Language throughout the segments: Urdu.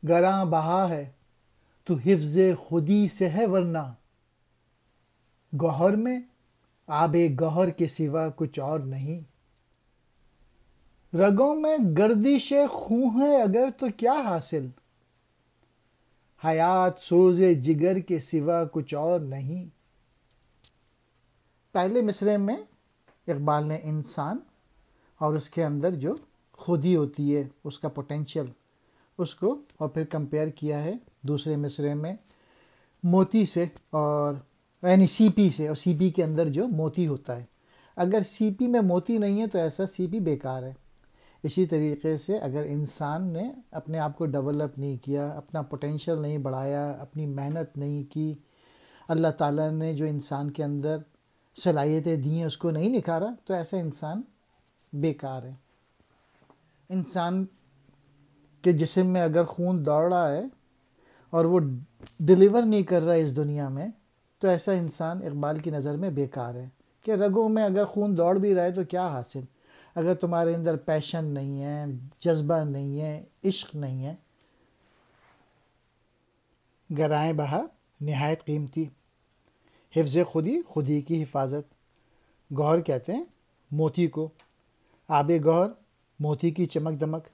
گراں بہا ہے تو حفظ خودی سے ہے، ورنہ گوہر میں آب گوہر کے سوا کچھ اور نہیں۔ رگوں میں گردش خون ہے اگر تو کیا حاصل، حیات سوز جگر کے سوا کچھ اور نہیں۔ پہلے مصرعے میں اقبال نے انسان اور اس کے اندر جو خودی ہوتی ہے، اس کا پوٹینشیل، اس کو اور پھر کمپیئر کیا ہے دوسرے مصرعے میں موتی سے، اور یعنی سی پی سے، اور سی پی کے اندر جو موتی ہوتا ہے، اگر سی پی میں موتی نہیں ہے تو ایسا سی پی بیکار ہے۔ اسی طریقے سے اگر انسان نے اپنے آپ کو ڈیولپ نہیں کیا، اپنا پوٹینشیل نہیں بڑھایا، اپنی محنت نہیں کی، اللہ تعالیٰ نے جو انسان کے اندر صلاحیتیں دی ہیں اس کو نہیں نکھارا، تو ایسا انسان بیکار ہے۔ انسان کے جسم میں اگر خون دوڑ رہا ہے اور وہ ڈیلیور نہیں کر رہا ہے اس دنیا میں، تو ایسا انسان اقبال کی نظر میں بیکار ہے۔ کہ رگوں میں اگر خون دوڑ بھی رہا ہے تو کیا حاصل، اگر تمہارے اندر پیشن نہیں ہے، جذبہ نہیں ہے، عشق نہیں ہے۔ گرائیں بہا نہایت قیمتی، حفظ خودی خودی کی حفاظت، گوہر کہتے ہیں موتی کو، آب گوہر موتی کی چمک دمک،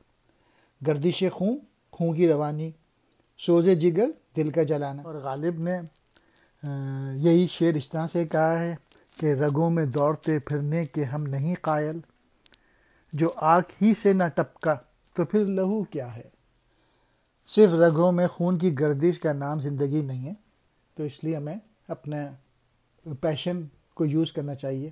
گردش خون خون کی روانی، سوز جگر دل کا جلانا۔ اور غالب نے یہی شعر اس طرح سے کہا ہے کہ رگوں میں دوڑتے پھرنے کے ہم نہیں قائل، جو آنکھ ہی سے نہ ٹپکا تو پھر لہو کیا ہے۔ صرف رگوں میں خون کی گردش کا نام زندگی نہیں ہے، تو اس لیے ہمیں اپنے پیشن کو یوز کرنا چاہیے۔